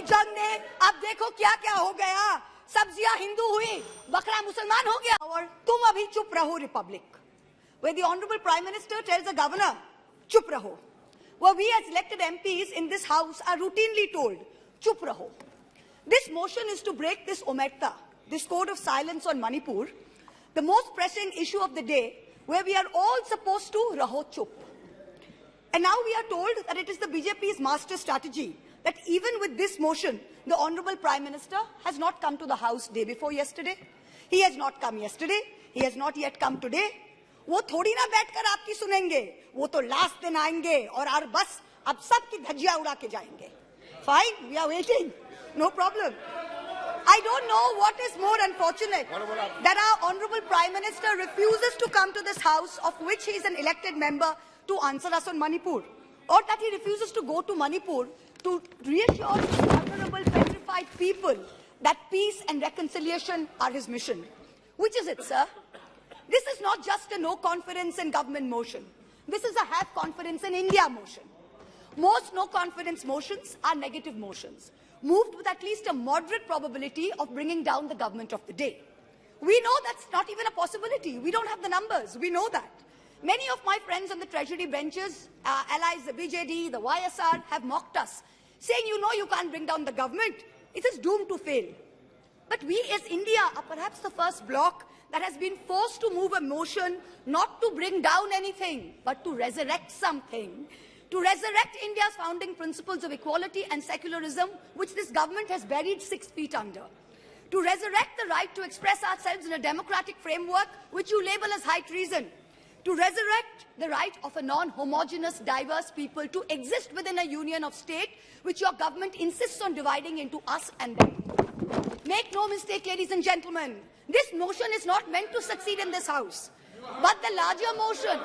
की जंग ने अब देखो क्या क्या हो गया, सब्जियां हिंदू हुई, बकरा मुसलमान हो गया, और तुम अभी चुप रहो Republic, where the Honorable Prime Minister tells the governor, chup raho. Where we as elected MPs in this house are routinely told, chup raho. This motion is to break this omerta, this code of silence on Manipur, the most pressing issue of the day, where we are all supposed to raho chup. And now we are told that it is the BJP's master strategy that even with this motion, the Honorable Prime Minister has not come to the House day before yesterday. He has not come yesterday. He has not yet come today. वो थोड़ी ना बैठकर आपकी सुनेंगे, वो तो last दिन आएंगे और बस अब सबकी धज्जियां उड़ा के जाएंगे. Fine, we are waiting. No problem. I don't know what is more unfortunate, that our Honorable Prime Minister refuses to come to this House, of which he is an elected member, to answer us on Manipur, or that he refuses to go to Manipur to reassure the vulnerable, petrified people that peace and reconciliation are his mission. Which is it, sir? This is not just a no confidence in government motion. This is a have confidence in India motion. Most no confidence motions are negative motions, moved with at least a moderate probability of bringing down the government of the day. We know that's not even a possibility. We don't have the numbers. We know that. Many of my friends on the Treasury benches, allies, the BJD, the YSR, have mocked us, saying, you know, you can't bring down the government. It is doomed to fail. But we as India are perhaps the first bloc that has been forced to move a motion not to bring down anything, but to resurrect something, to resurrect India's founding principles of equality and secularism, which this government has buried 6 feet under, to resurrect the right to express ourselves in a democratic framework, which you label as high treason, to resurrect the right of a non-homogeneous, diverse people to exist within a union of state, which your government insists on dividing into us and them. Make no mistake, ladies and gentlemen, this motion is not meant to succeed in this House, but the larger motion,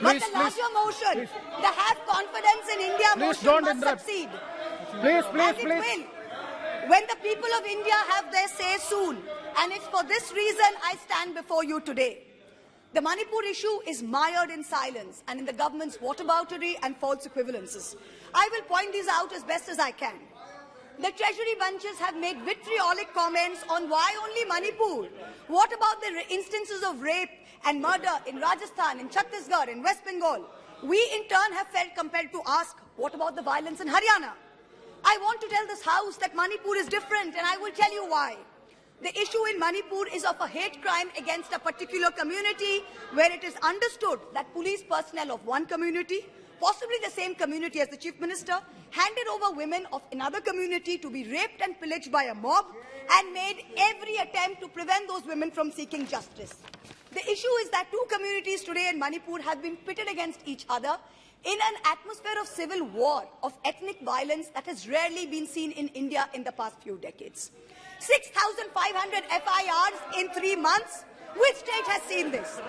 the have confidence in India motion must succeed. Please. Will, when the people of India have their say soon, and it's for this reason I stand before you today. The Manipur issue is mired in silence and in the government's whataboutery and false equivalences. I will point these out as best as I can. The Treasury bunches have made vitriolic comments on why only Manipur. What about the instances of rape and murder in Rajasthan, in Chhattisgarh, in West Bengal? We in turn have felt compelled to ask, what about the violence in Haryana? I want to tell this House that Manipur is different, and I will tell you why. The issue in Manipur is of a hate crime against a particular community, where it is understood that police personnel of one community, possibly the same community as the Chief Minister, handed over women of another community to be raped and pillaged by a mob, and made every attempt to prevent those women from seeking justice. The issue is that 2 communities today in Manipur have been pitted against each other in an atmosphere of civil war, of ethnic violence that has rarely been seen in India in the past few decades. 6,500 FIRs in 3 months. Which state has seen this?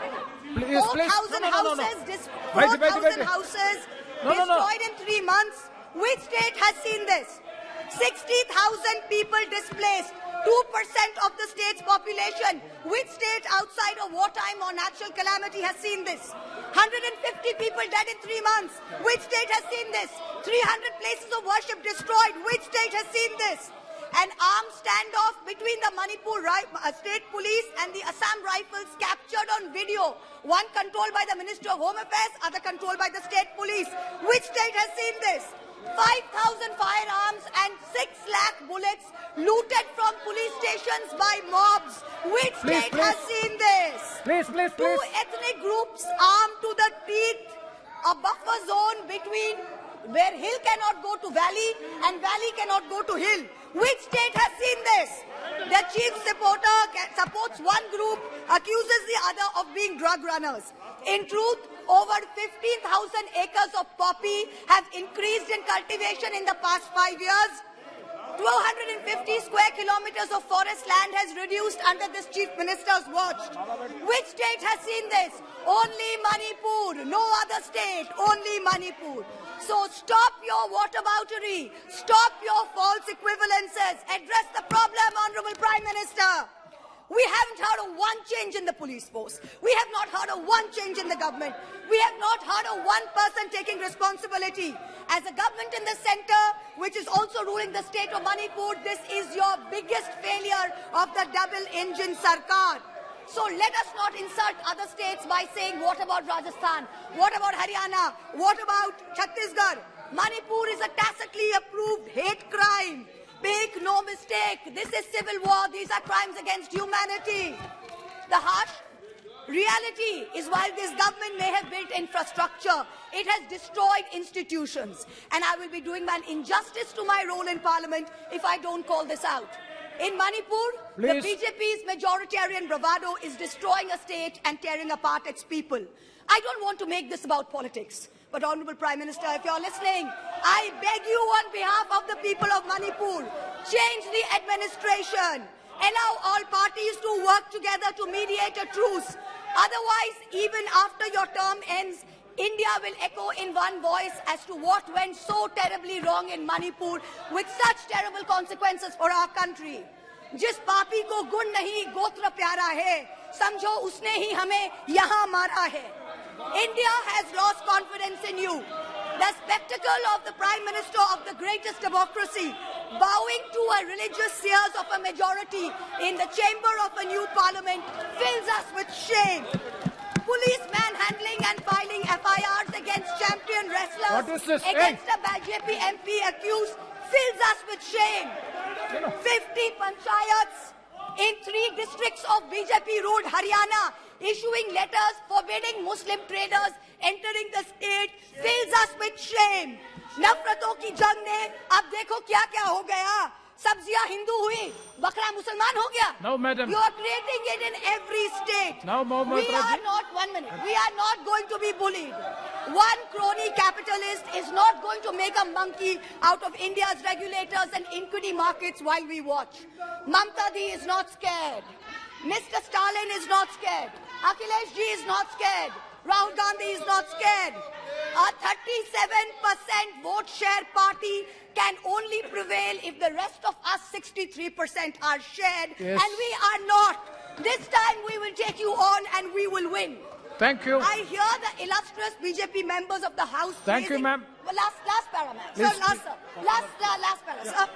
4,000 houses destroyed in 3 months. Which state has seen this? 60,000 people displaced, 2% of the state's population. Which state outside of wartime or natural calamity has seen this? 150 people dead in 3 months. Which state has seen this? 300 places of worship destroyed. Which state has seen this? An armed standoff between the Manipur State Police and the Assam Rifles captured on video. One controlled by the Ministry of Home Affairs, other controlled by the State Police. Which state has seen this? 5,000 firearms and 6 lakh bullets looted from police stations by mobs. Which state has seen this? Please. 2 ethnic groups armed to the teeth, a buffer zone between where hill cannot go to valley and valley cannot go to hill. Which state has seen this? The chief supporter supports one group, accuses the other of being drug runners. In truth, over 15,000 acres of poppy have increased in cultivation in the past 5 years. 250 square kilometers of forest land has reduced under this chief minister's watch. Which state has seen this? Only Manipur, no other state, only Manipur. So stop your whataboutery, stop your false equivalences, address the problem, Honorable Prime Minister. We haven't heard of one change in the police force. We have not heard of one change in the government. We have not heard of one person taking responsibility. As a government in the center, which is also ruling the state of Manipur, this is your biggest failure of the double-engine Sarkar. So let us not insult other states by saying, what about Rajasthan? What about Haryana? What about Chhattisgarh? Manipur is a tacitly approved hate crime. Make no mistake, this is civil war. These are crimes against humanity. The harsh reality is while this government may have built infrastructure, it has destroyed institutions. And I will be doing an injustice to my role in parliament if I don't call this out. In Manipur, the BJP's majoritarian bravado is destroying a state and tearing apart its people. I don't want to make this about politics. But Honorable Prime Minister, if you're listening, I beg you on behalf of the people of Manipur, change the administration. Allow all parties to work together to mediate a truce. Otherwise, even after your term ends, India will echo in one voice as to what went so terribly wrong in Manipur with such terrible consequences for our country. जिस पापी को गुण नहीं गोत्र प्यारा है, समझो उसने ही हमें यहाँ मारा है. India has lost confidence in you. The spectacle of the Prime Minister of the greatest democracy bowing to a religious seers of a majority in the chamber of a new parliament fills us with shame. Police manhandling and filing FIRs against champion wrestlers against a BJP MP accused fills us with shame. 50 panchayats in 3 districts of BJP-ruled Haryana issuing letters forbidding Muslim traders entering the state fills us with shame. नफरतों की जंग ने अब देखो क्या-क्या हो गया. सब्जियां हिंदू हुई, बकरा मुसलमान हो गया. No, madam. You are creating it in every state. No, moitra. We are not going to be bullied. One crony capitalist is not going to make a monkey out of India's regulators and equity markets while we watch. Mamta Di is not scared. Mr. Stalin is not scared. Akhilesh Ji is not scared. Rahul Gandhi is not scared. A 37% vote share party can only prevail if the rest of us 63% are shared, yes. And we are not. This time we will take you on and we will win. Thank you. I hear the illustrious BJP members of the House. Thank you, ma'am. Well, last para, ma'am. Sir, last para, sir.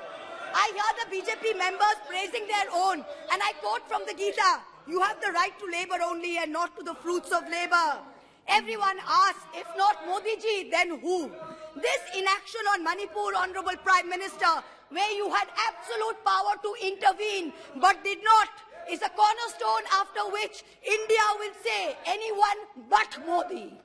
I hear the BJP members praising their own, and I quote from the Gita, you have the right to labor only and not to the fruits of labor. Everyone asks, if not Modi ji, then who? This inaction on Manipur, Honorable Prime Minister, where you had absolute power to intervene but did not, is a cornerstone after which India will say anyone but Modi.